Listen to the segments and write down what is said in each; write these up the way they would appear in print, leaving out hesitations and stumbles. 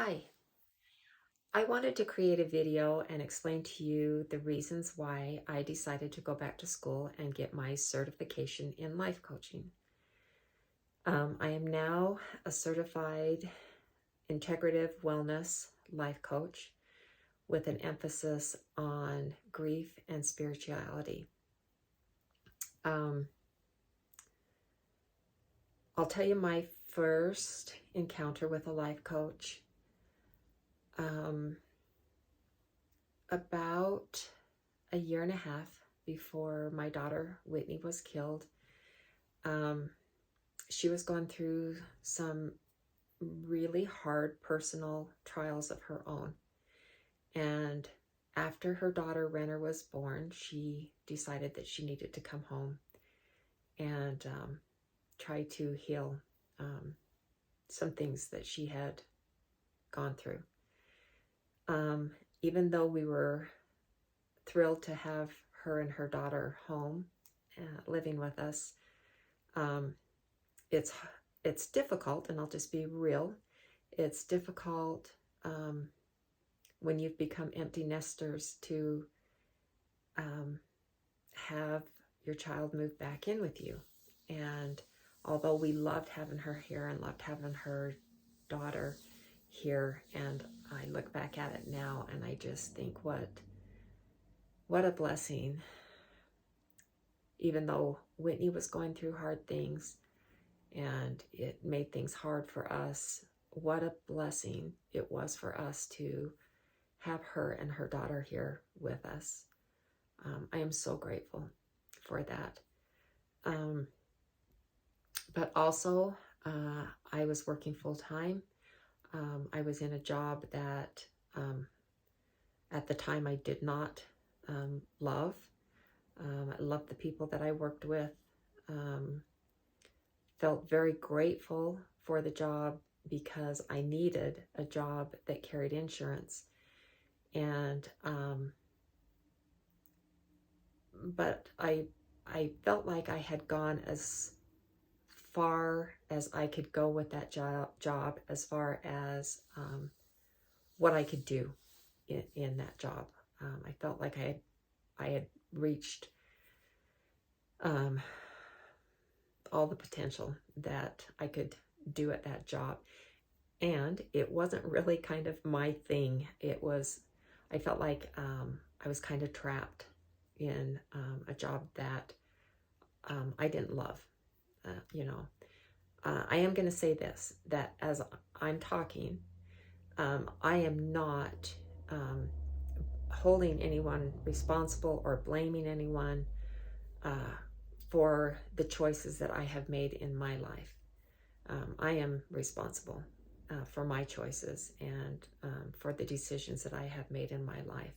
Hi, I wanted to create a video and explain to you the reasons why I decided to go back to school and get my certification in life coaching. I am now a certified integrative wellness life coach with an emphasis on grief and spirituality. I'll tell you my first encounter with a life coach. About a year and a half before my daughter Whitney was killed, she was going through some really hard personal trials of her own. And after her daughter Renner was born, she decided that she needed to come home and try to heal some things that she had gone through. Even though we were thrilled to have her and her daughter home living with us, it's difficult, and I'll just be real. It's difficult when you've become empty nesters to have your child move back in with you. And although we loved having her here and loved having her daughter here, and I look back at it now and I just think what a blessing. Even though Whitney was going through hard things and it made things hard for us, what a blessing it was for us to have her and her daughter here with us. I am so grateful for that. But also, I was working full-time. I was in a job that at the time I did not love. I loved the people that I worked with. Felt very grateful for the job because I needed a job that carried insurance. And but I felt like I had gone as far as I could go with that job as far as what I could do in that job. I felt like I had reached all the potential that I could do at that job. And it wasn't really kind of my thing. I felt like I was kind of trapped in a job that I didn't love. I am going to say this, that as I'm talking, I am not holding anyone responsible or blaming anyone for the choices that I have made in my life. I am responsible for my choices and for the decisions that I have made in my life.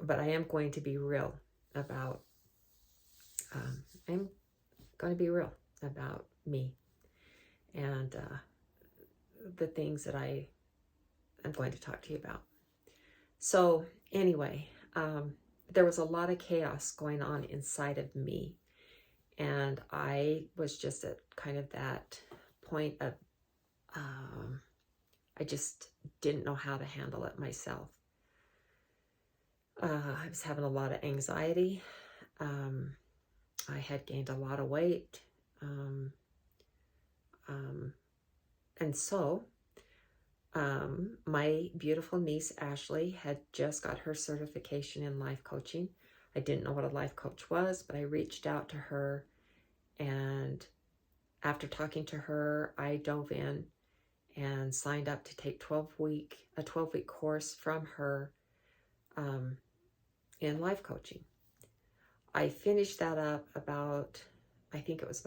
But I am going to be real about, I'm going to be real about me and the things that I am going to talk to you about. So anyway, there was a lot of chaos going on inside of me. And I was just at kind of that point of, I just didn't know how to handle it myself. I was having a lot of anxiety. I had gained a lot of weight. And so my beautiful niece, Ashley, had just got her certification in life coaching. I didn't know what a life coach was, but I reached out to her, and after talking to her, I dove in and signed up to take a 12-week course from her in life coaching. I finished that up about, I think it was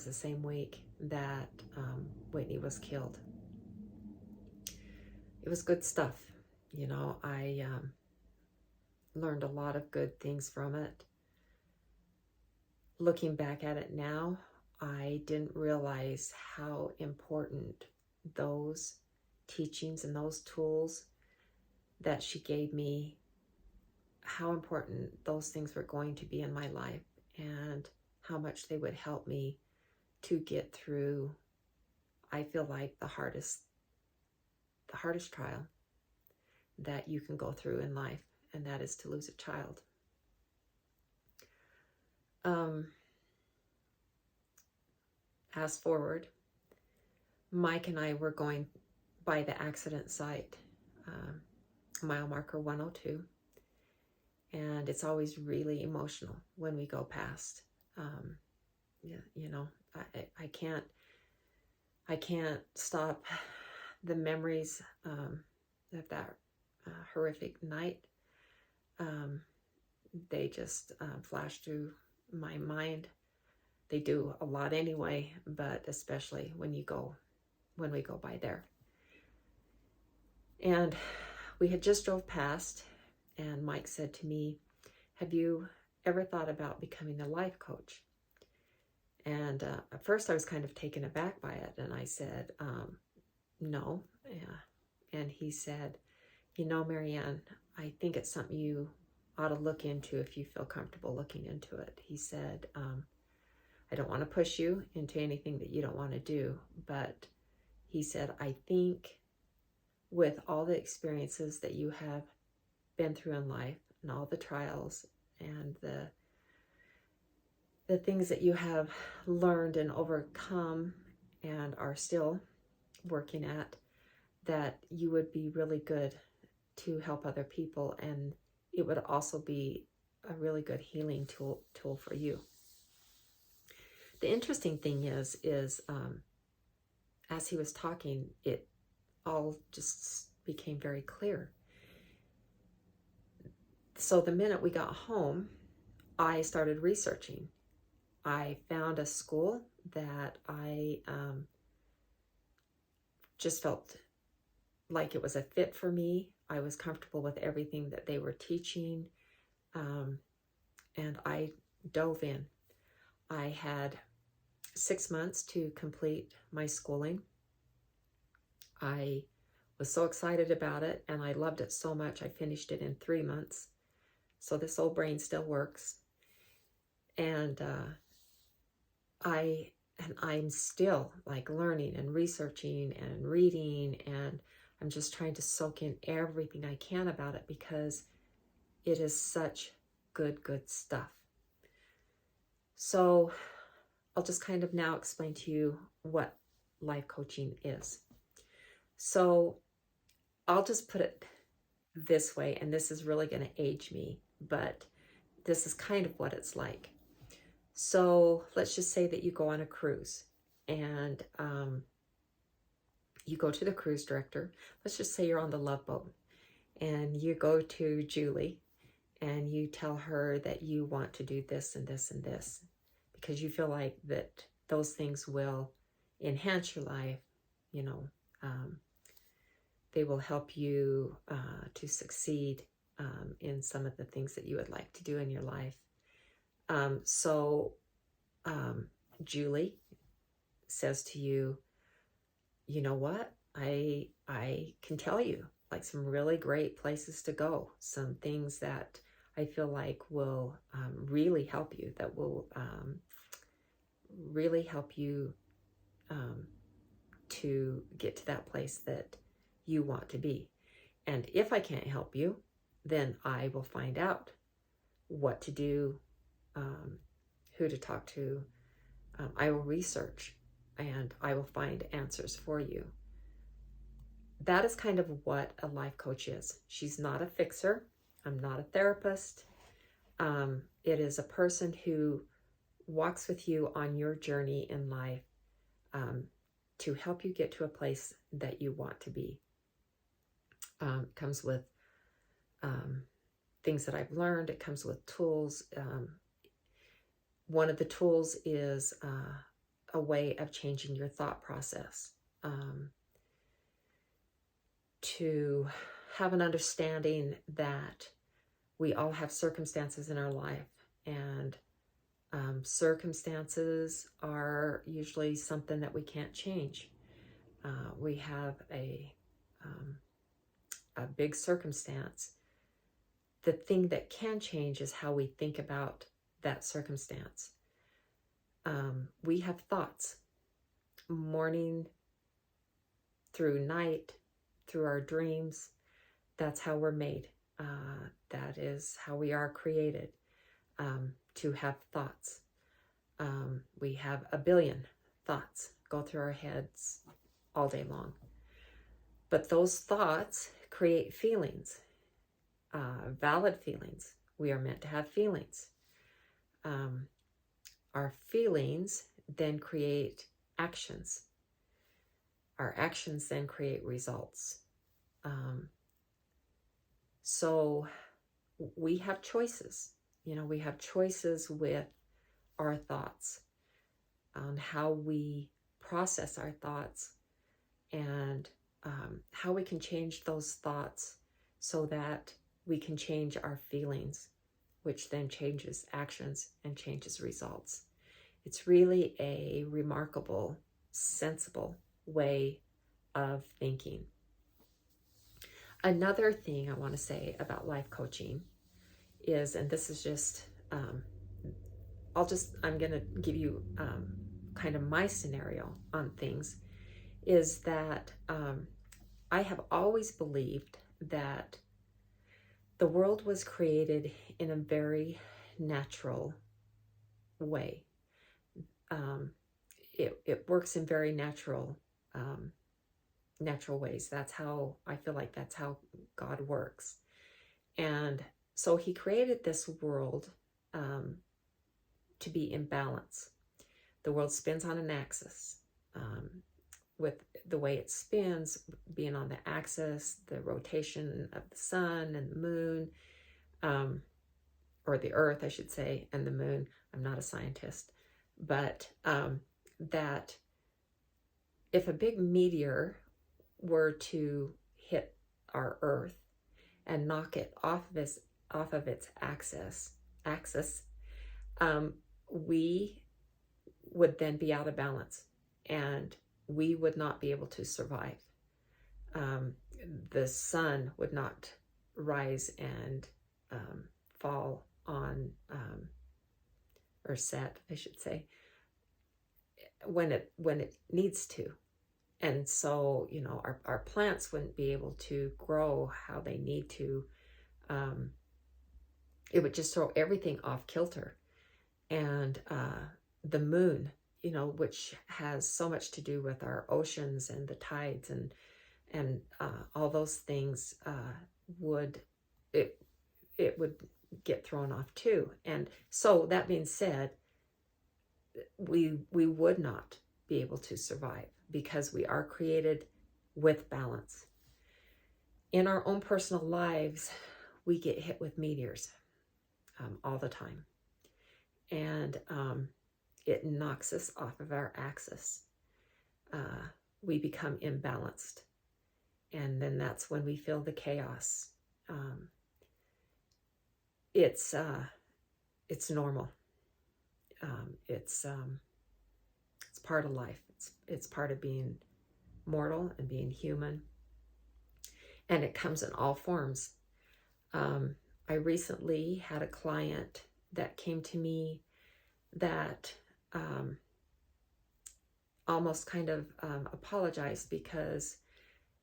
the same week that Whitney was killed. It was good stuff. I learned a lot of good things from it. Looking back at it now, I didn't realize how important those teachings and those tools that she gave me, how important those things were going to be in my life, and how much they would help me to get through, I feel like, the hardest the hardest trial that you can go through in life, and that is to lose a child. Fast forward, Mike and I were going by the accident site, mile marker 102, and it's always really emotional when we go past. You know, I can't stop the memories of that horrific night. They just flash through my mind. They do a lot anyway, but especially when we go by there. And we had just drove past, and Mike said to me, "Have you ever thought about becoming a life coach?" And at first I was kind of taken aback by it, and I said, no. Yeah. And he said, "You know, Marianne, I think it's something you ought to look into if you feel comfortable looking into it." He said, "I don't want to push you into anything that you don't want to do, but," he said, "I think with all the experiences that you have been through in life and all the trials and the things that you have learned and overcome and are still working at, that you would be really good to help other people, and it would also be a really good healing tool for you." The interesting thing is as he was talking, it all just became very clear. So the minute we got home, I started researching. I found a school that I just felt like it was a fit for me. I was comfortable with everything that they were teaching, and I dove in. I had 6 months to complete my schooling. I was so excited about it, and I loved it so much I finished it in 3 months. So this old brain still works. And I'm still like learning and researching and reading, and I'm just trying to soak in everything I can about it because it is such good stuff. So I'll just kind of now explain to you what life coaching is. So I'll just put it this way, and this is really going to age me, but this is kind of what it's like. So let's just say that you go on a cruise, and you go to the cruise director. Let's just say you're on the Love Boat, and you go to Julie, and you tell her that you want to do this and this and this because you feel like that those things will enhance your life. You know, they will help you to succeed in some of the things that you would like to do in your life. So Julie says to you, "You know what? I can tell you like some really great places to go, some things that I feel like will really help you, that will really help you to get to that place that you want to be. And if I can't help you, then I will find out what to do, who to talk to. I will research, and I will find answers for you." That is kind of what a life coach is. She's not a fixer. I'm not a therapist. It is a person who walks with you on your journey in life to help you get to a place that you want to be. Comes with things that I've learned. It comes with tools. One of the tools is a way of changing your thought process, to have an understanding that we all have circumstances in our life, and circumstances are usually something that we can't change. We have a big circumstance. The thing that can change is how we think about that circumstance. We have thoughts morning through night, through our dreams. That's how we're made. That is how we are created, to have thoughts. We have a billion thoughts go through our heads all day long. But those thoughts create feelings, valid feelings. We are meant to have feelings. Our feelings then create actions. Our actions then create results. So we have choices. We have choices with our thoughts, on how we process our thoughts, and how we can change those thoughts so that we can change our feelings, which then changes actions and changes results. It's really a remarkable, sensible way of thinking. Another thing I want to say about life coaching is, and this is just, I'm going to give you kind of my scenario on things, is that I have always believed that the world was created in a very natural way. It works in very natural ways. That's how I feel like that's how God works. And so he created this world to be in balance. The world spins on an axis, with the way it spins being on the axis, the rotation of the sun and the moon, or the earth, I should say, and the moon. I'm not a scientist, but that if a big meteor were to hit our earth and knock it off of its axis, we would then be out of balance, and we would not be able to survive. The sun would not rise and fall on, or set, I should say, when it needs to. And so, our plants wouldn't be able to grow how they need to. It would just throw everything off kilter. And the moon, which has so much to do with our oceans and the tides and all those things, would get thrown off too. And so that being said, we would not be able to survive, because we are created with balance. In our own personal lives, we get hit with meteors all the time. And it knocks us off of our axis. We become imbalanced. And then that's when we feel the chaos. It's normal. It's part of life. It's part of being mortal and being human. And it comes in all forms. I recently had a client that came to me that almost kind of apologized, because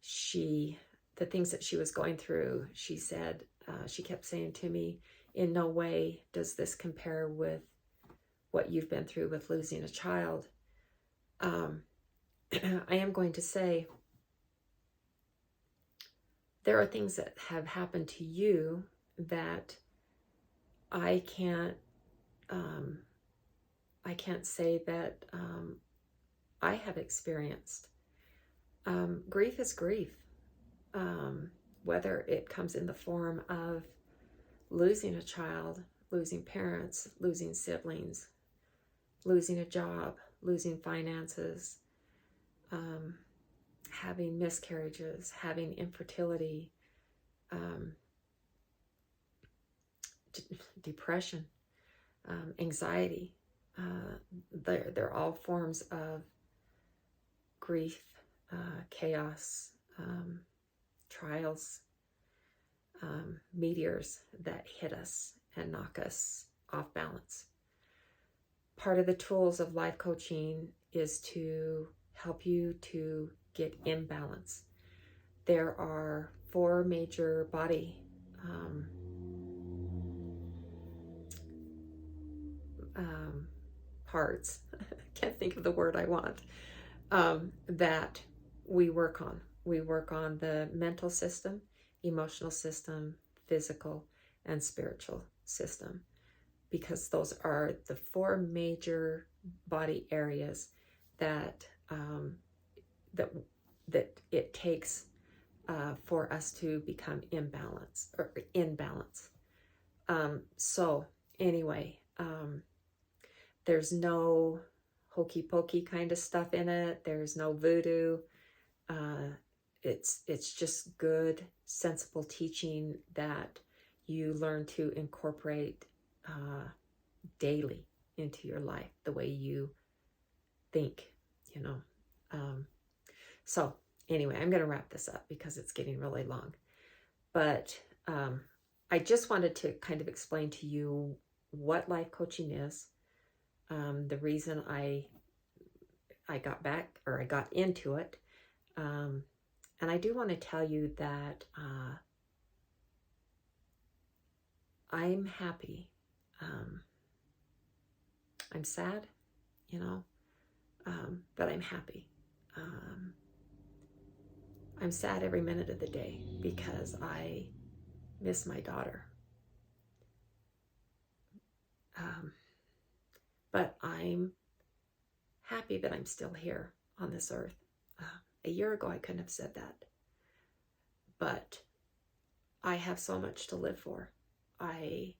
the things that she was going through, she said, she kept saying to me, in no way does this compare with what you've been through with losing a child. I am going to say, there are things that have happened to you that I can't say that I have experienced. Grief is grief, whether it comes in the form of losing a child, losing parents, losing siblings, losing a job, losing finances, having miscarriages, having infertility, depression, anxiety. They're all forms of grief, chaos, trials, meteors that hit us and knock us off balance. Part of the tools of life coaching is to help you to get in balance. there are 4 major body parts. Can't think of the word I want, that we work on. We work on the mental system, emotional system, physical, and spiritual system, because those are the 4 major body areas that that it takes for us to become imbalanced or in balance. So anyway, there's no hokey pokey kind of stuff in it. There's no voodoo. It's just good, sensible teaching that you learn to incorporate daily into your life, the way you think, you know. So anyway, I'm going to wrap this up because it's getting really long. But I just wanted to kind of explain to you what life coaching is. The reason I got into it. And I do want to tell you that I'm happy. I'm sad, you know, but I'm happy. I'm sad every minute of the day because I miss my daughter. But I'm happy that I'm still here on this earth. A year ago, I couldn't have said that. But I have so much to live for. I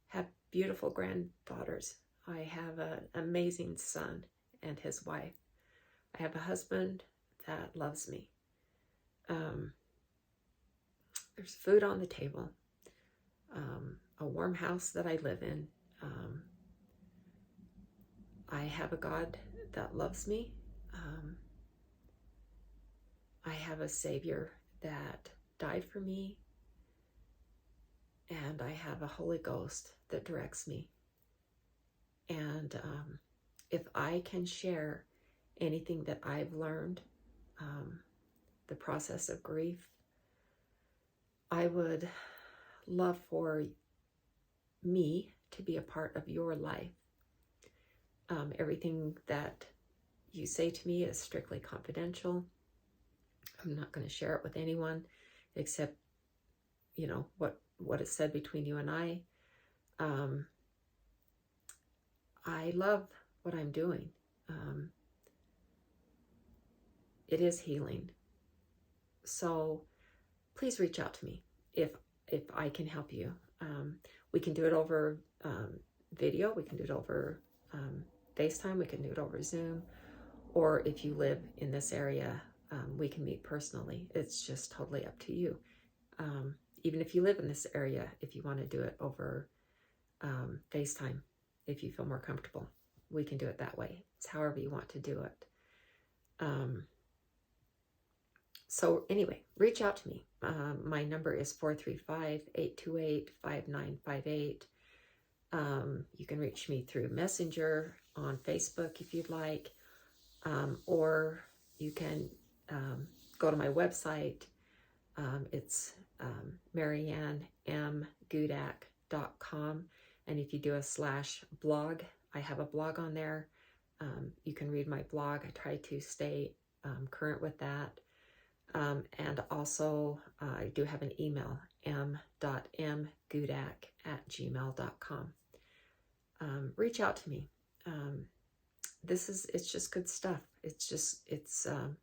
have beautiful granddaughters. I have an amazing son and his wife. I have a husband that loves me. There's food on the table. A warm house that I live in. I have a God that loves me. I have a Savior that died for me. And I have a Holy Ghost that directs me. And if I can share anything that I've learned, the process of grief, I would love for me to be a part of your life. Everything that you say to me is strictly confidential. I'm not going to share it with anyone except, you know, what is said between you and I. I love what I'm doing. It is healing. So please reach out to me if I can help you. We can do it over video. We can do it over FaceTime. We can do it over Zoom. Or if you live in this area, we can meet personally. It's just totally up to you. Even if you live in this area, if you want to do it over FaceTime, if you feel more comfortable, we can do it that way. It's however you want to do it. So anyway, reach out to me. My number is 435-828-5958. You can reach me through Messenger on Facebook if you'd like, or you can go to my website. It's mariannemgudak.com, and if you do a /blog, I have a blog on there. You can read my blog. I try to stay current with that. And also, I do have an email, m.mgudak@gmail.com. Reach out to me. It's just good stuff. It's a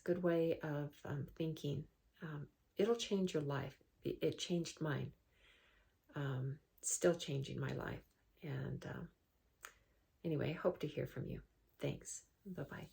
good way of thinking. It'll change your life. It changed mine. Still changing my life. And anyway, hope to hear from you. Thanks. Bye-bye.